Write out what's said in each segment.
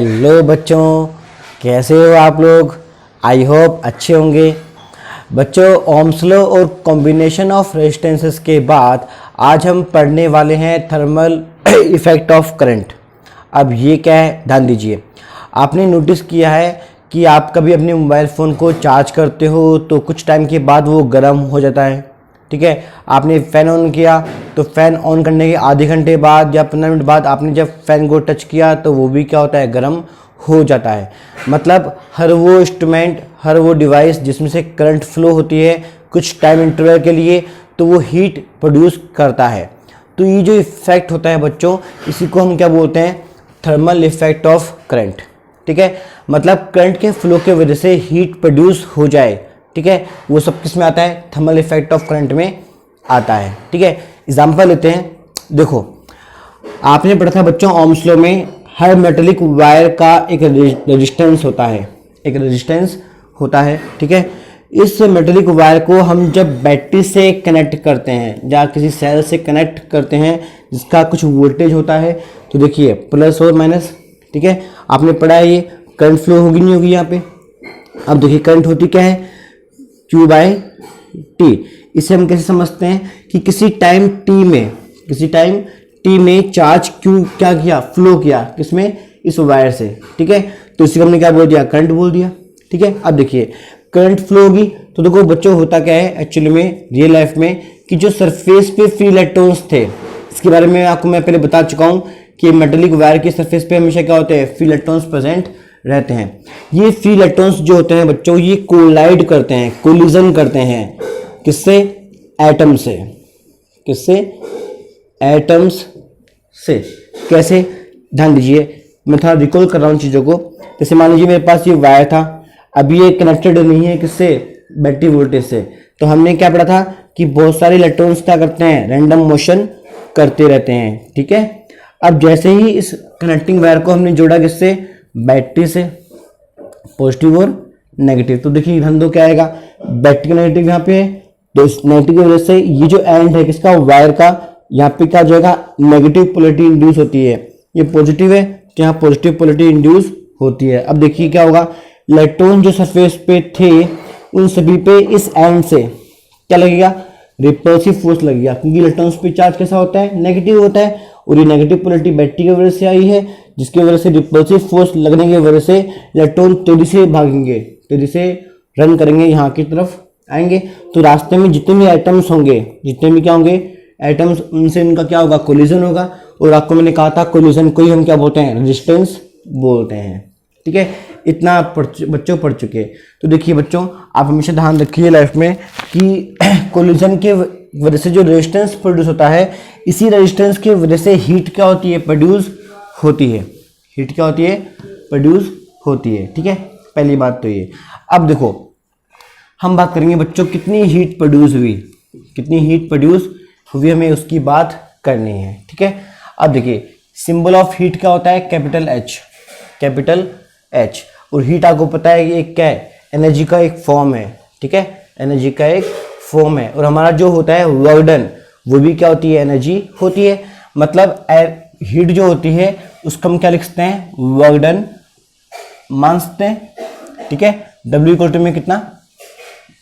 Hello बच्चों, कैसे हो आप लोग। आई होप अच्छे होंगे। बच्चों, ओह्म्स लॉ और कॉम्बिनेशन ऑफ रेजिस्टेंसेस के बाद आज हम पढ़ने वाले हैं थर्मल इफेक्ट ऑफ करंट। अब ये क्या है, ध्यान दीजिए। आपने नोटिस किया है कि आप कभी अपने मोबाइल फ़ोन को चार्ज करते हो तो कुछ टाइम के बाद वो गर्म हो जाता है, ठीक है। आपने फ़ैन ऑन किया तो फ़ैन ऑन करने के आधे घंटे बाद या 15 मिनट बाद आपने जब फ़ैन को टच किया तो वो भी क्या होता है, गर्म हो जाता है। मतलब हर वो इंस्ट्रूमेंट, हर वो डिवाइस जिसमें से करंट फ्लो होती है कुछ टाइम इंटरवल के लिए, तो वो हीट प्रोड्यूस करता है। तो ये जो इफेक्ट होता है बच्चों, इसी को हम क्या बोलते हैं, थर्मल इफेक्ट ऑफ करंट, ठीक है। मतलब करंट के फ्लो के वजह से हीट प्रोड्यूस हो जाए, ठीक है, वो सब किस में आता है, थर्मल इफेक्ट ऑफ करंट में आता है, ठीक है। एग्जांपल लेते हैं। देखो, आपने पढ़ा था बच्चों ओह्म्स लॉ में हर मेटेलिक वायर का एक रेजिस्टेंस होता है, एक रेजिस्टेंस होता है, ठीक है। इस मेटेलिक वायर को हम जब बैटरी से कनेक्ट करते हैं या किसी सेल से कनेक्ट करते हैं जिसका कुछ वोल्टेज होता है, तो देखिए प्लस और माइनस, ठीक है। आपने पढ़ा है ये करंट फ्लो होगी नहीं होगी यहाँ पे। अब देखिए करंट होती क्या है, Q बाय टी। इसे हम कैसे समझते हैं कि किसी टाइम टी में चार्ज Q क्या किया, फ्लो किया, किसमें, इस वायर से, ठीक है। तो इसी को हमने क्या बोल दिया, करंट बोल दिया, ठीक है। अब देखिए करंट फ्लो होगी तो देखो बच्चों होता क्या है एक्चुअली में रियल लाइफ में, कि जो सरफेस पे फ्री इलेक्ट्रॉन्स थे, इसके बारे में आपको मैं पहले बता चुका हूँ कि मेटेलिक वायर के सरफेस पे हमेशा क्या होते हैं, फ्री इलेक्ट्रॉन्स प्रेजेंट रहते हैं। ये फ्री इलेक्ट्रॉन्स जो होते हैं बच्चों, ये कोलाइड करते हैं, कोलिजन करते हैं, किससे, एटम से। किससे, एटम्स से। कैसे, ध्यान दीजिए, मैं थोड़ा रिकॉल कर रहा हूँ चीज़ों को। जैसे मान लीजिए मेरे पास ये वायर था, अभी ये कनेक्टेड नहीं है किससे, बैटरी वोल्टेज से। तो हमने क्या पढ़ा था कि बहुत सारे इलेक्ट्रॉन्स क्या करते हैं, रैंडम मोशन करते रहते हैं, ठीक है। अब जैसे ही इस कनेक्टिंग वायर को हमने जोड़ा किससे, बैटरी से, पॉजिटिव और नेगेटिव, तो देखिए धंधो क्या आएगा, बैटरी का नेगेटिव यहाँ पे है, तो इस नेगेटिव की वजह से ये जो एंड है किसका, वायर का, यहाँ पे क्या जाएगा, नेगेटिव पोलैरिटी इंड्यूस होती है। ये पॉजिटिव है तो यहाँ पॉजिटिव पोलैरिटी इंड्यूस होती है। अब देखिए क्या होगा, इलेक्ट्रॉन जो सरफेस पे थे उन सभी पे इस एंड से क्या लगेगा, रिपल्सिव फोर्स लगेगा, क्योंकि इलेक्ट्रॉन्स पे चार्ज कैसा होता है, नेगेटिव होता है, और ये नेगेटिव पोलैरिटी बैटरी की वजह से आई है, जिसकी वजह से रिपल्सिव फोर्स लगने की वजह से इलेक्ट्रॉन तेजी से भागेंगे, तेजी से रन करेंगे, यहाँ की तरफ आएंगे। तो रास्ते में जितने भी एटम्स होंगे, जितने भी क्या होंगे एटम्स, उनसे इनका क्या होगा, कोलिजन होगा। और आपको मैंने कहा था कोलिजन को ही हम क्या बोलते हैं, रेजिस्टेंस बोलते हैं, ठीक है। इतना बच्चों पढ़ चुके। तो देखिए बच्चों, आप हमेशा ध्यान रखिए लाइफ में कि कोलिजन के वजह से जो रेजिस्टेंस प्रोड्यूस होता है, इसी रेजिस्टेंस की वजह से हीट क्या होती है, प्रोड्यूस होती है। हीट क्या होती है, प्रोड्यूस होती है, ठीक है। पहली बात तो ये। अब देखो हम बात करेंगे बच्चों कितनी हीट प्रोड्यूस हुई, कितनी हीट प्रोड्यूस हुई, हमें उसकी बात करनी है, ठीक है। अब देखिए सिंबल ऑफ हीट क्या होता है, कैपिटल एच, कैपिटल एच। और हीट आपको पता है कि एक क्या है, एनर्जी का एक फॉर्म है, ठीक है, एनर्जी का एक फॉर्म है। और हमारा जो होता है वर्क डन, वो भी क्या होती है, एनर्जी होती है। मतलब हीट जो होती है उसको हम क्या लिख सकते हैं, वर्क डन मान सकते हैं, ठीक है। W इक्वल टू में कितना,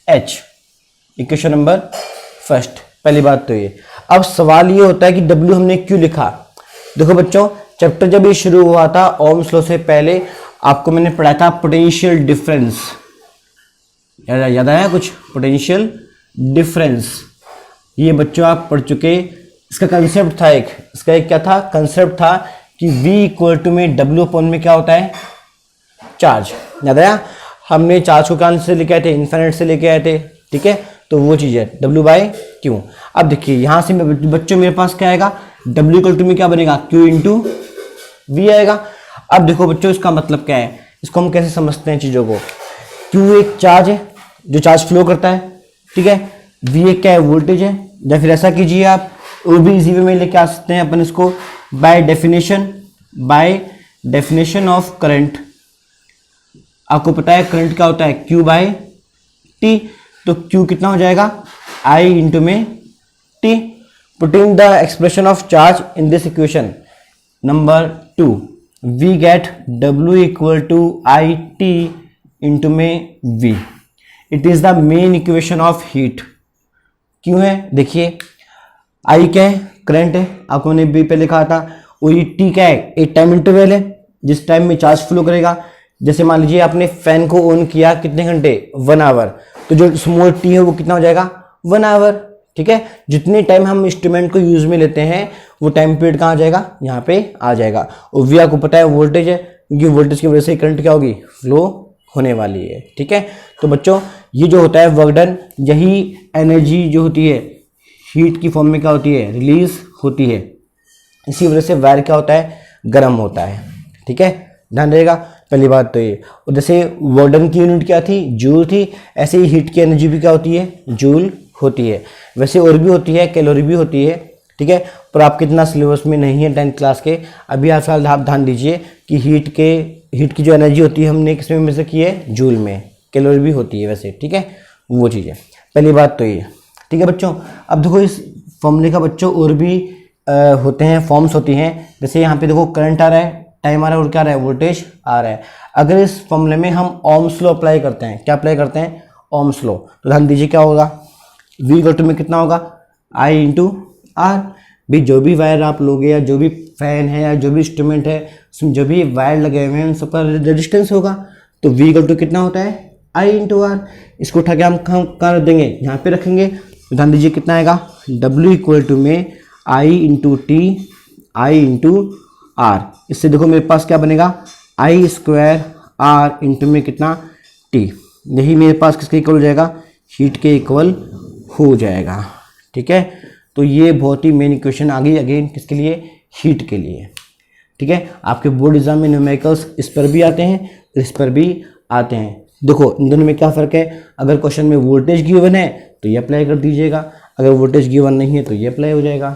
H, इक्वेशन नंबर फर्स्ट, पहली बात तो ये। अब सवाल ये होता है कि W हमने क्यों लिखा। देखो बच्चों, चैप्टर जब ये शुरू हुआ था ओह्म्स लॉ से पहले, आपको मैंने पढ़ाया था पोटेंशियल डिफरेंस, याद आया कुछ, पोटेंशियल डिफरेंस। ये बच्चों आप पढ़ चुके। इसका कंसेप्ट था इसका एक क्या था, कंसेप्ट था कि V इक्वल टू में W अपॉन में क्या होता है, चार्ज। याद आया, हमने चार्ज को कहाँ से लेके आए थे, इन्फिनिट से लेके आए थे, ठीक है। तो वो चीज़ है W बाय क्यू। अब देखिए यहाँ से बच्चों मेरे पास क्या आएगा, W इक्वल टू में क्या बनेगा, Q इंटू V आएगा। अब देखो बच्चों इसका मतलब क्या है, इसको हम कैसे समझते हैं चीज़ों को। Q एक चार्ज है जो चार्ज फ्लो करता है, ठीक है। V एक क्या है, वोल्टेज है। या फिर ऐसा कीजिए आप, और भी इजी वे में लेके आ सकते हैं अपन इसको, बाय डेफिनेशन ऑफ करंट। आपको पता है करंट क्या होता है, Q बाय टी। तो Q कितना हो जाएगा, I इंटू में T। Putting the expression of charge in this equation number 2, we get W equal to I T into में V। It is the main equation of heat. क्यों है? देखिए आई क्या है? करंट है, आपको मैंने बी पे लिखा था। वही टी क्या है? एक टाइम इंटरवल है जिस टाइम में चार्ज फ्लो करेगा। जैसे मान लीजिए आपने फैन को ऑन किया कितने घंटे? 1 आवर, तो जो स्मॉल टी है वो कितना हो जाएगा? 1 आवर। ठीक है, जितने टाइम हम इंस्ट्रूमेंट को यूज में लेते हैं वो टाइम पीरियड कहाँ आ जाएगा? यहाँ पे आ जाएगा। और वी आपको पता है वोल्टेज है, क्योंकि वोल्टेज की वजह से करंट क्या होगी? फ्लो होने वाली है। ठीक है, तो बच्चों ये जो होता है वर्क डन, यही एनर्जी जो होती है हीट की फॉर्म में क्या होती है? रिलीज होती है। इसी वजह से वायर क्या होता है? गर्म होता है। ठीक है, ध्यान रहेगा। पहली बात तो ये। और जैसे वर्क डन की यूनिट क्या थी? जूल थी, ऐसे ही हीट की एनर्जी भी क्या होती है? जूल होती है। वैसे और भी होती है, कैलोरी भी होती है। ठीक है, पर आपके इतना सिलेबस में नहीं है 10th क्लास के। अभी आप फिलहाल आप ध्यान दीजिए कि हीट की जो एनर्जी होती है हमने किसमें में से की है? जूल में। कैलोरी भी होती है वैसे। ठीक है, वो चीज़ है। पहली बात तो ये। ठीक है बच्चों, अब देखो इस फॉर्मूले का बच्चों और भी होते हैं, फॉर्म्स होती हैं। जैसे यहाँ पे देखो करंट आ रहा है, टाइम आ रहा है और क्या आ रहा है? वोल्टेज आ रहा है। अगर इस फॉर्मूले में हम ओम्स लॉ अप्लाई करते हैं, क्या अप्लाई करते हैं? Ohm's law. तो ध्यान दीजिए क्या होगा? V इक्वल टू में कितना होगा? I into R. भी जो भी वायर आप लोगे या जो भी फैन है या जो भी इंस्ट्रूमेंट है उसमें जो भी वायर लगे हुए हैं उन सब का रेजिस्टेंस होगा। तो V इक्वल टू कितना होता है? I into R. इसको उठा के हम कहाँ रख देंगे? यहाँ पे रखेंगे। तो ध्यान दीजिए कितना आएगा? W इक्वल टू में I into T, I into R. इससे देखो मेरे पास क्या बनेगा? I स्क्वायर आर इंटू में कितना? T। यही मेरे पास किसके इक्वल हो जाएगा? हीट के इक्वल हो जाएगा। ठीक है, तो ये बहुत ही मेन इक्वेशन आ गई अगेन किसके लिए? हीट के लिए। ठीक है, आपके बोर्ड एग्जाम में न्यूमेरिकल्स इस पर भी आते हैं, इस पर भी आते हैं। देखो इन दोनों में क्या फ़र्क है? अगर क्वेश्चन में वोल्टेज गिवन है तो ये अप्लाई कर दीजिएगा, अगर वोल्टेज गिवन नहीं है तो ये अप्लाई हो जाएगा।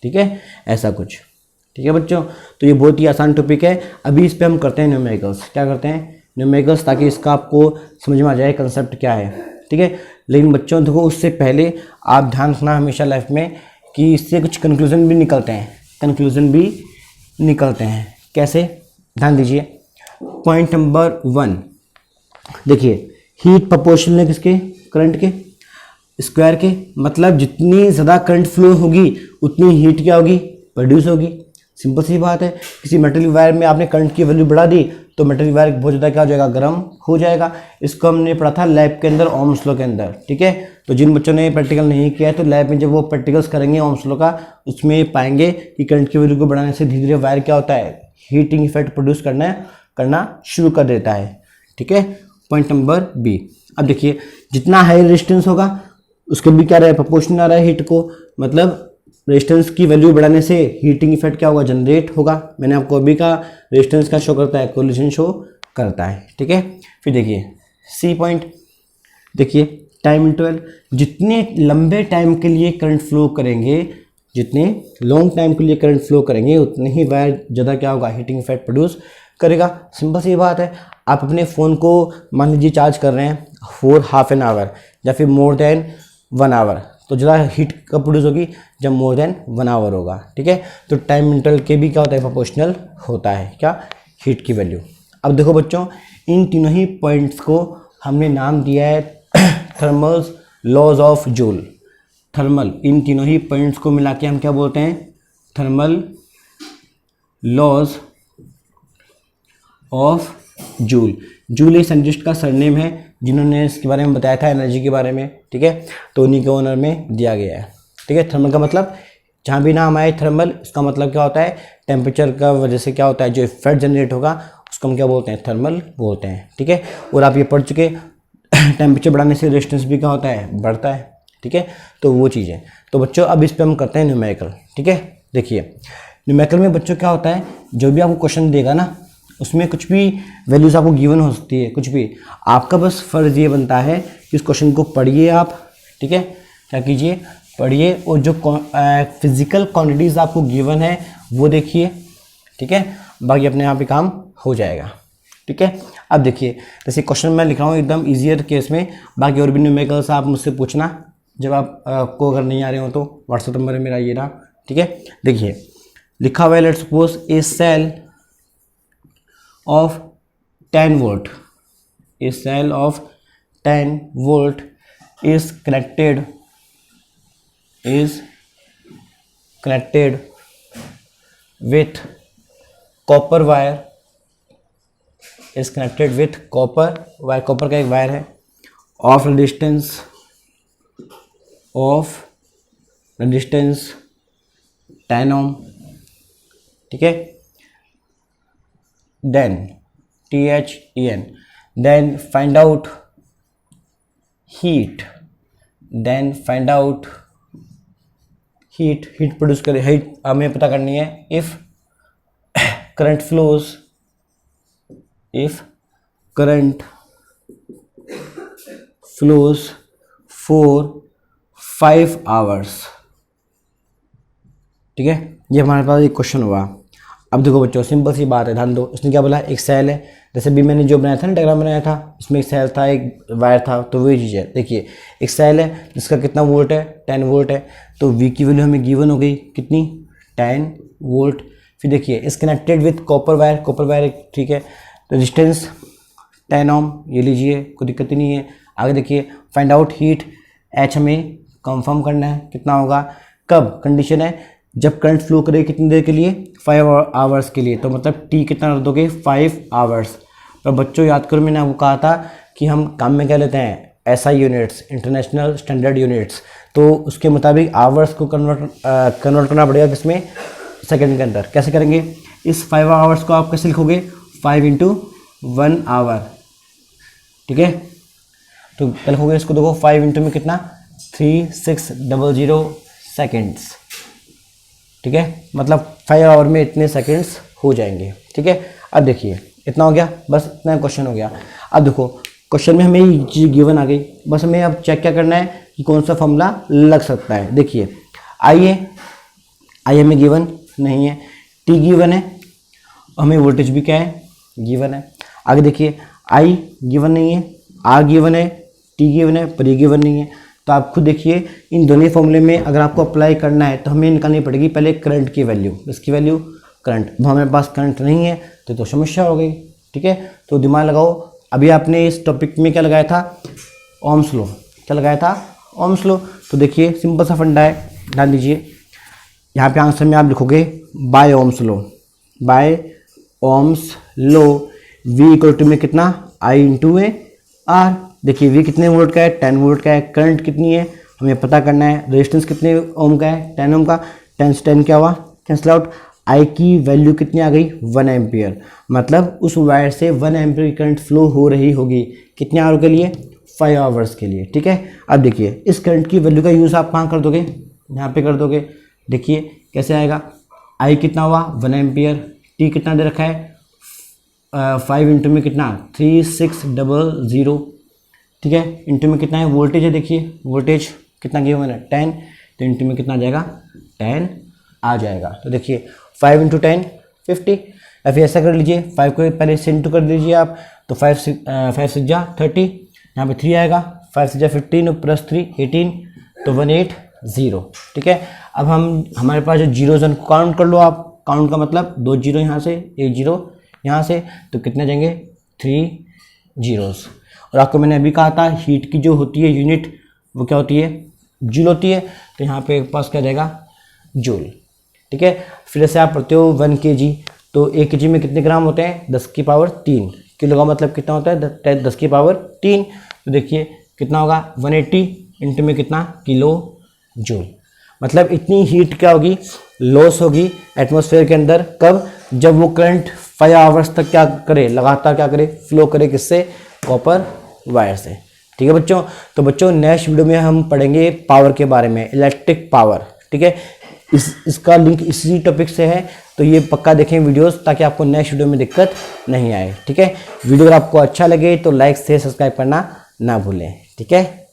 ठीक है, ऐसा कुछ। ठीक है बच्चों, तो ये बहुत ही आसान टॉपिक है। अभी इस पर हम करते हैं न्यूमेरिकल्स। क्या करते हैं? न्यूमेरिकल्स, ताकि इसका आपको समझ में आ जाए कंसेप्ट क्या है। ठीक है, लेकिन बच्चों देखो उससे पहले आप ध्यान रखना हमेशा लाइफ में कि इससे कुछ कंक्लूजन भी निकलते हैं। कंक्लूजन भी निकलते हैं कैसे? ध्यान दीजिए। पॉइंट नंबर 1 देखिए, हीट प्रोपोर्शनल है किसके? करंट के स्क्वायर के। मतलब जितनी ज़्यादा करंट फ्लो होगी उतनी हीट क्या होगी? प्रोड्यूस होगी। सिंपल सी बात है। किसी मेटल वायर में आपने करंट की वैल्यू बढ़ा दी तो मेटल वायर बहुत ज़्यादा क्या हो जाएगा? गर्म हो जाएगा। इसको हमने पढ़ा था लैब के अंदर, ओम्स लॉ के अंदर। ठीक है, तो जिन बच्चों ने प्रैक्टिकल नहीं किया है तो लैब में जब वो प्रैक्टिकल्स करेंगे ओम्स लॉ का, उसमें पाएंगे कि करंट की वैल्यू को बढ़ाने से धीरे धीरे वायर क्या होता है? हीटिंग इफेक्ट प्रोड्यूस करना शुरू कर देता है। ठीक है, पॉइंट नंबर बी। अब देखिए, जितना हाई रेजिस्टेंस होगा उसके भी क्या रहा है? प्रोपोर्शनल आ रहा है हीट को। मतलब रेजिस्टेंस की वैल्यू बढ़ाने से हीटिंग इफेक्ट क्या होगा? जनरेट होगा। मैंने आपको अभी कहा रेजिस्टेंस का शो करता है, कोरिलेशन शो करता है। ठीक है, फिर देखिए सी पॉइंट। देखिए टाइम इंटरवल, जितने लंबे टाइम के लिए करंट फ्लो करेंगे, जितने लॉन्ग टाइम के लिए करंट फ्लो करेंगे उतने ही वायर ज़्यादा क्या होगा? हीटिंग इफेक्ट प्रोड्यूस करेगा। सिंपल सी बात है। आप अपने फ़ोन को मान लीजिए चार्ज कर रहे हैं फॉर हाफ एन आवर या फिर मोर देन 1 आवर, तो ज़्यादा हीट कब प्रोड्यूस होगी? जब मोर देन 1 आवर होगा। ठीक है, तो टाइम इंटरवल के भी क्या होता है? प्रोपोर्शनल होता है क्या? हीट की वैल्यू। अब देखो बच्चों, इन तीनों ही पॉइंट्स को हमने नाम दिया है thermal laws of Joule. Thermal, इन तीनों ही पॉइंट्स को मिला के हम क्या बोलते हैं? Thermal laws of Joule. Joule इस साइंटिस्ट का सरनेम है जिन्होंने इसके बारे में बताया था, एनर्जी के बारे में। ठीक है, तो उन्हीं के ऑनर में दिया गया है। ठीक है, थर्मल का मतलब जहाँ भी नाम आए थर्मल, इसका मतलब क्या होता है? टेम्परेचर का वजह से क्या होता है? जो इफेक्ट जनरेट होगा उसको हम क्या बोलते हैं? थर्मल बोलते हैं। ठीक है, और आप ये पढ़ चुके टेम्परेचर बढ़ाने से रेजिस्टेंस भी क्या होता है? बढ़ता है। ठीक है, तो वो चीज़ है। तो बच्चों अब इस पर हम करते हैं न्यूमेरिकल। ठीक है, देखिए न्यूमेरिकल में बच्चों क्या होता है? जो भी आपको क्वेश्चन देगा ना उसमें कुछ भी वैल्यूज़ आपको गिवन हो सकती है, कुछ भी। आपका बस फ़र्ज़ ये बनता है कि उस क्वेश्चन को पढ़िए आप। ठीक है, क्या कीजिए? पढ़िए, और जो फिज़िकल क्वांटिटीज़ आपको गिवन है वो देखिए। ठीक है, बाकी अपने यहाँ पे काम हो जाएगा। ठीक है, अब देखिए जैसे क्वेश्चन मैं लिख रहा हूँ एकदम ईजियर केस में, बाकी और भी न्यूमेरिकल्स आप मुझसे पूछना जब आपको अगर नहीं आ रहे हो तो। व्हाट्सएप नंबर मेरा ये रहा। ठीक है, देखिए लिखा हुआ है, let's suppose a cell of 10 volt, a cell of 10 volt is connected with copper wire, is connected with copper wire, copper का एक वायर है, of resistance 10 ohm, ठीक है, then THEN, then find out heat, heat produce करे, heat हमें पता करनी है। if current flows for 5 hours, ठीक है, ये हमारे पास एक क्वेश्चन हुआ। अब देखो बच्चों, सिंपल सी बात है, ध्यान दो। इसने क्या बोला, एक सेल है, जैसे भी मैंने जो बनाया था ना, डायग्राम बनाया था, इसमें एक सेल था, एक वायर था, तो वही चीज़ है। देखिए एक सेल है जिसका कितना वोल्ट है, 10 वोल्ट है, तो V की वैल्यू हमें गिवन हो गई कितनी, 10 वोल्ट। फिर देखिए इस कनेक्टेड विथ कॉपर वायर, ठीक है, रेजिस्टेंस 10 ओम, ये लीजिए, कोई दिक्कत ही नहीं है। आगे देखिए फाइंड आउट हीट, H हमें कंफर्म करना है कितना होगा, कब, कंडीशन है जब करंट फ्लो करे कितनी देर के लिए, 5 आवर्स के लिए, तो मतलब T कितना रख दोगे, 5 आवर्स। तो बच्चों याद करो, मैंने आपको कहा था कि हम काम में क्या लेते हैं, SI units, international standard units, तो उसके मुताबिक आवर्स को कन्वर्ट करना पड़ेगा किसमें, सेकंड के अंदर। कैसे करेंगे, इस 5 आवर्स को आप कैसे लिखोगे, 5 × 1 आवर, ठीक है, तो क्या लिखोगे इसको, देखो 5 इंटू में कितना, 3600 सेकेंड्स, ठीक है, मतलब 5 आवर में इतने सेकंड्स हो जाएंगे, ठीक है। अब देखिए इतना हो गया, बस इतना क्वेश्चन हो गया। अब देखो क्वेश्चन में हमें ये चीज़ गिवन आ गई, बस हमें अब चेक क्या करना है कि कौन सा फॉर्मूला लग सकता है। देखिए आई हमें गिवन नहीं है, T गिवन है, हमें वोल्टेज भी क्या है, गिवन है। आगे देखिए I गिवन नहीं है, R गिवन है, T गिवन है, पर ये गिवन नहीं है। तो आप खुद देखिए इन दोनों फॉर्मूले में अगर आपको अप्लाई करना है तो हमें निकालनी पड़ेगी पहले करंट की वैल्यू, इसकी वैल्यू करंट। अब हमारे पास करंट नहीं है तो समस्या हो गई, ठीक है। तो दिमाग लगाओ, अभी आपने इस टॉपिक में क्या लगाया था, ओम्स लॉ, क्या लगाया था, ओम्स लॉ। तो देखिए सिंपल सा फंडा है, ध्यान दीजिए, यहाँ पे आंसर में आप लिखोगे by Ohm's law, V equal to में कितना, I × R। देखिए V कितने वोल्ट का है, 10 वोल्ट का है, करंट कितनी है हमें पता करना है, रेजिस्टेंस कितने ओम का है, 10 ओम का, 10 से 10 क्या हुआ, कैंसिल आउट। I की वैल्यू कितनी आ गई, 1 एम्पियर, मतलब उस वायर से 1 एम्पियर करंट फ्लो हो रही होगी, कितने आवर के लिए, 5 आवर्स के लिए, ठीक है। अब देखिए इस करंट की वैल्यू का यूज़ आप कहाँ कर दोगे, यहाँ पे कर दोगे। देखिए कैसे आएगा, I कितना हुआ, 1 एम्पियर, T कितना दे रखा है, 5 इंटू में कितना, 3600, ठीक है, इंटू में कितना है, वोल्टेज है, देखिए वोल्टेज कितना गिवन है, 10, तो इंटू में कितना आ जाएगा, 10 आ जाएगा। तो देखिए 5 × 10 50, या फिर ऐसा कर लीजिए, 5 को पहले से इंटू कर दीजिए आप, तो 5 से 30, यहाँ पे 3 आएगा, 5 से 15 प्लस 3 18, तो 180, ठीक है। अब हमारे पास जो जीरोज हैं काउंट कर लो आप, काउंट का मतलब 2 जीरो यहाँ से, 1 जीरो यहाँ से, तो कितने जाएंगे, 3 जीरोस। और आपको मैंने अभी कहा था हीट की जो होती है यूनिट वो क्या होती है, जूल होती है, तो यहाँ पे पास क्या जाएगा, जूल, ठीक है। फिर से आप पढ़ते हो 1 kg, तो 1 kg में कितने ग्राम होते हैं, 10 की पावर 3, किलो का मतलब कितना होता है, 10 की पावर 3, तो देखिए कितना होगा, 180 इंटू में कितना, किलो जूल। मतलब इतनी हीट क्या होगी, लॉस होगी एटमॉस्फेयर के अंदर, कब, जब वो करंट 5 आवर्स तक क्या करे, लगातार क्या करे, फ्लो करे, किससे, कॉपर वायर से, ठीक है बच्चों। तो बच्चों नेक्स्ट वीडियो में हम पढ़ेंगे पावर के बारे में, इलेक्ट्रिक पावर, ठीक है। इसका लिंक इसी टॉपिक से है, तो ये पक्का देखें वीडियोस, ताकि आपको नेक्स्ट वीडियो में दिक्कत नहीं आए, ठीक है। वीडियो अगर आपको अच्छा लगे तो लाइक से सब्सक्राइब करना ना भूलें, ठीक है।